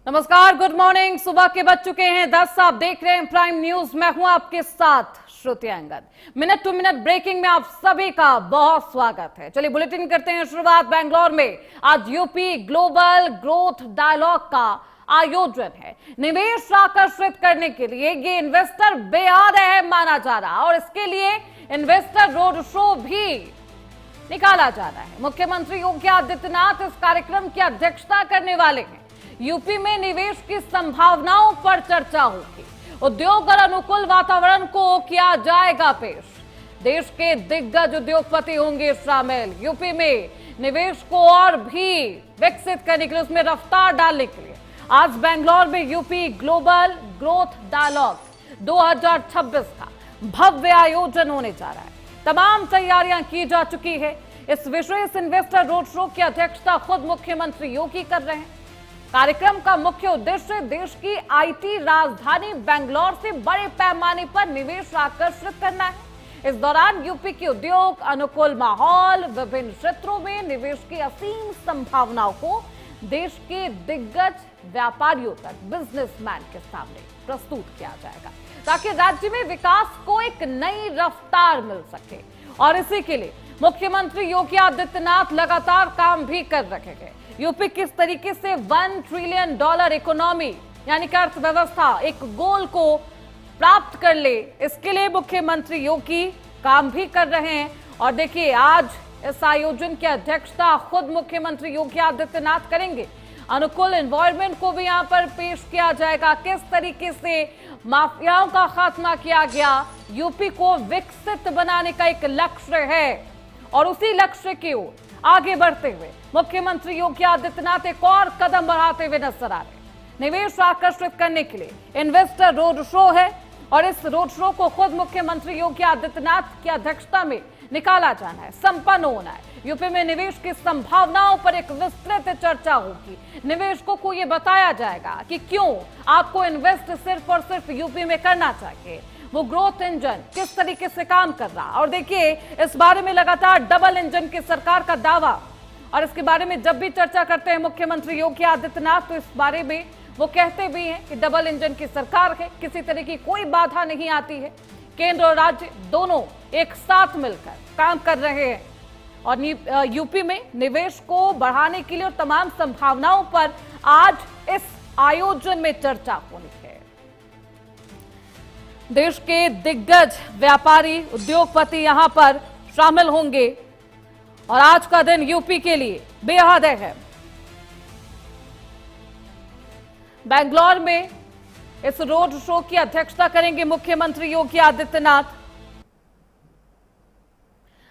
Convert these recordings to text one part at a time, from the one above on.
नमस्कार, good morning. सुबह के बज चुके हैं 10। आप देख रहे हैं प्राइम न्यूज। मैं हूं आपके साथ Shruti Angad. Minute to minute breaking में आप सभी का बहुत स्वागत है। चलिए बुलेटिन करते हैं शुरुआत। बेंगलोर में आज यूपी ग्लोबल ग्रोथ डायलॉग का आयोजन है। निवेश आकर्षित करने के लिए ये इन्वेस्टर बेहद अहम माना जा रहा और इसके लिए इन्वेस्टर रोड शो भी निकाला जा रहा है। मुख्यमंत्री योगी आदित्यनाथ इस कार्यक्रम की अध्यक्षता करने वाले हैं। यूपी में निवेश की संभावनाओं पर चर्चा होगी। उद्योग और अनुकूल वातावरण को किया जाएगा पेश। देश के दिग्गज उद्योगपति होंगे शामिल। यूपी में निवेश को और भी विकसित करने के लिए, उसमें रफ्तार डालने के लिए आज बेंगलोर में यूपी ग्लोबल ग्रोथ डायलॉग 2026 का भव्य आयोजन होने जा रहा है। तमाम तैयारियां की जा चुकी है। इस विशेष इन्वेस्टर रोड शो की अध्यक्षता खुद मुख्यमंत्री योगी कर रहे हैं। कार्यक्रम का मुख्य उद्देश्य देश की आईटी राजधानी बेंगलोर से बड़े पैमाने पर निवेश आकर्षित करना है। इस दौरान यूपी के उद्योग, अनुकूल माहौल, विभिन्न क्षेत्रों में निवेश की असीम संभावनाओं को देश के दिग्गज व्यापारियों तक, बिजनेसमैन के सामने प्रस्तुत किया जाएगा ताकि राज्य में विकास को एक नई रफ्तार मिल सके। और इसी के लिए मुख्यमंत्री योगी आदित्यनाथ लगातार काम भी कर रहे हैं। यूपी किस तरीके से $1 ट्रिलियन इकोनॉमी यानी कि अर्थव्यवस्था एक गोल को प्राप्त कर ले, इसके लिए मुख्यमंत्री योगी काम भी कर रहे हैं। और देखिए, आज इस आयोजन की अध्यक्षता खुद मुख्यमंत्री योगी आदित्यनाथ करेंगे। अनुकूल एनवायरनमेंट को भी यहां पर पेश किया जाएगा। किस तरीके से माफियाओं का खात्मा किया गया, यूपी को विकसित बनाने का एक लक्ष्य है और उसी लक्ष्य की ओर आगे बढ़ते हुए मुख्यमंत्री योगी आदित्यनाथ एक और कदम बढ़ाते हुए नजर आ रहे। निवेश आकर्षित करने के लिए इन्वेस्टर रोड शो है और इस रोड शो को खुद मुख्यमंत्री योगी आदित्यनाथ की अध्यक्षता में निकाला जाना है, संपन्न होना है। यूपी में निवेश की संभावनाओं पर एक विस्तृत चर्चा होगी। निवेशकों को यह बताया जाएगा कि क्यों आपको इन्वेस्ट सिर्फ और सिर्फ यूपी में करना चाहिए, वो ग्रोथ इंजन किस तरीके से काम कर रहा। और देखिए, इस बारे में लगातार डबल इंजन की सरकार का दावा, और इसके बारे में जब भी चर्चा करते हैं मुख्यमंत्री योगी आदित्यनाथ तो इस बारे में वो कहते भी हैं कि डबल इंजन की सरकार है, किसी तरह की कोई बाधा नहीं आती है। केंद्र और राज्य दोनों एक साथ मिलकर काम कर रहे हैं और यूपी में निवेश को बढ़ाने के लिए और तमाम संभावनाओं पर आज इस आयोजन में चर्चा होनी है। देश के दिग्गज व्यापारी, उद्योगपति यहां पर शामिल होंगे और आज का दिन यूपी के लिए बेहद अहम। बेंगलोर में इस रोड शो की अध्यक्षता करेंगे मुख्यमंत्री योगी आदित्यनाथ।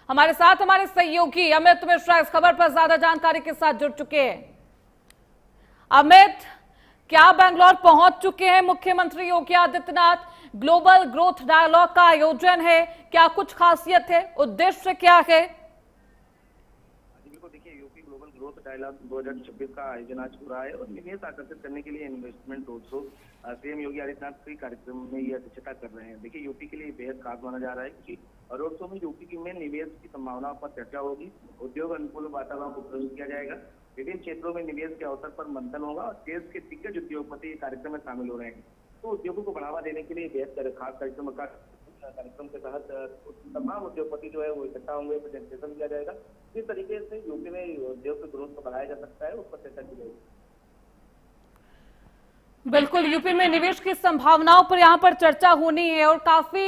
हमारे साथ हमारे सहयोगी अमित मिश्रा इस खबर पर ज्यादा जानकारी के साथ जुड़ चुके हैं। अमित, क्या बेंगलोर पहुंच चुके हैं मुख्यमंत्री Yogi Adityanath? Global growth dialogue का आयोजन है, क्या कुछ खासियत है, उद्देश्य क्या है? देखिए, यूपी ग्लोबल ग्रोथ डायलॉग 2026 का आयोजन आज हो रहा है और निवेश आकर्षित करने के लिए investment road show CM Yogi Adityanath के कार्यक्रम में ये अध्यक्षता कर रहे हैं। देखिए, यूपी के लिए बेहद खास माना जा रहा है क्योंकि रोड शो में यूपी में निवेश की संभावनाओं पर चर्चा होगी। उद्योग अनुकूल वातावरण को प्रस्तुत किया जाएगा। विभिन्न क्षेत्रों में निवेश के अवसर पर मंथन होगा और देश के दिग्गज उद्योगपति कार्यक्रम में शामिल हो रहे हैं। तो उद्योगों को बढ़ावा देने के लिए बेहद खास कार्यक्रम के तहत तमाम उद्योगपति जो है वो इकट्ठा होंगे, प्रेजेंटेशन किया जाएगा। किस तरीके से यूपी में उद्योग के ग्रोथ को बढ़ाया जा सकता है उस पर चर्चा की जाएगी। बिल्कुल, यूपी में निवेश की संभावनाओं पर यहां पर चर्चा होनी है और काफी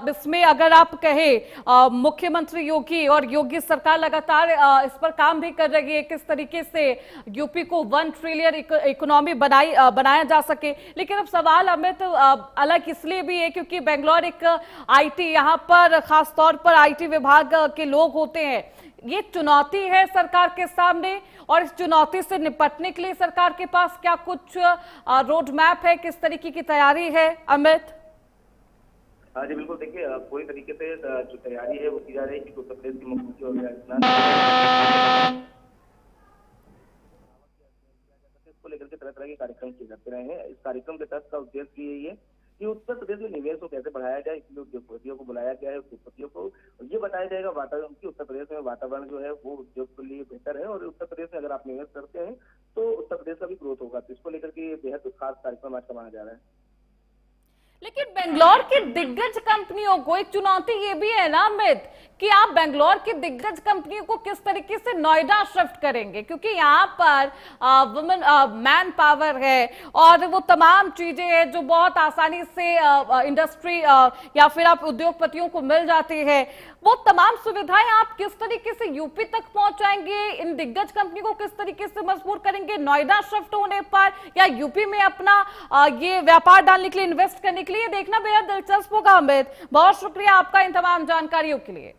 इसमें अगर आप कहें मुख्यमंत्री योगी और योगी सरकार लगातार इस पर काम भी कर रही है किस तरीके से यूपी को 1 ट्रिलियन इकोनॉमी बनाया जा सके। लेकिन अब सवाल अमित अलग इसलिए भी है क्योंकि बेंगलोर एक आईटी, यहां पर खास तौर पर आईटी विभाग के लोग होते हैं। ये चुनौती है सरकार के सामने और इस चुनौती से निपटने के लिए सरकार के पास क्या कुछ रोड मैप है, किस तरीके की तैयारी है अमित? जी बिल्कुल, देखिए पूरी तरीके से जो तैयारी है वो की जा रही है कि उत्तर प्रदेश के मुख्यमंत्री को लेकर के तरह तरह के कार्यक्रम किए जाते रहे हैं। इस कार्यक्रम के तहत का उद्देश्य यही है कि उत्तर प्रदेश में निवेश को कैसे बढ़ाया जाए, इसलिए उद्योगपतियों को बुलाया गया है। उद्योगपतियों को ये बताया जाएगा वातावरण की उत्तर प्रदेश में वातावरण जो है वो उद्योग के लिए बेहतर है, और उत्तर प्रदेश में अगर आप निवेश करते हैं तो उत्तर प्रदेश का भी ग्रोथ होगा। तो इसको लेकर के ये बेहद खास कार्यक्रम आज का माना जा रहा है। लेकिन बेंगलोर की दिग्गज कंपनियों को एक चुनौती ये भी है ना अमित, कि आप बेंगलोर की दिग्गज कंपनियों को किस तरीके से नोएडा शिफ्ट करेंगे, क्योंकि यहाँ पर वुमेन मैन पावर है और वो तमाम चीजें हैं जो बहुत आसानी से इंडस्ट्री या फिर आप उद्योगपतियों को मिल जाती है। वो तमाम सुविधाएं आप किस तरीके से यूपी तक पहुंचाएंगे, इन दिग्गज कंपनी को किस तरीके से मजबूर करेंगे नोएडा शिफ्ट होने पर, या यूपी में अपना ये व्यापार डालने के लिए, इन्वेस्ट करने के लिए? देखना बेहद दिलचस्प होगा अमित। बहुत शुक्रिया आपका इन तमाम जानकारियों के लिए।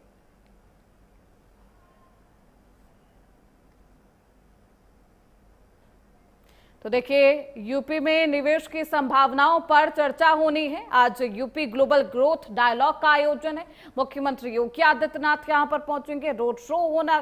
तो देखिए, यूपी में निवेश की संभावनाओं पर चर्चा होनी है। आज यूपी ग्लोबल ग्रोथ डायलॉग का आयोजन है। मुख्यमंत्री योगी आदित्यनाथ यहां पर पहुंचेंगे, रोड शो होना है।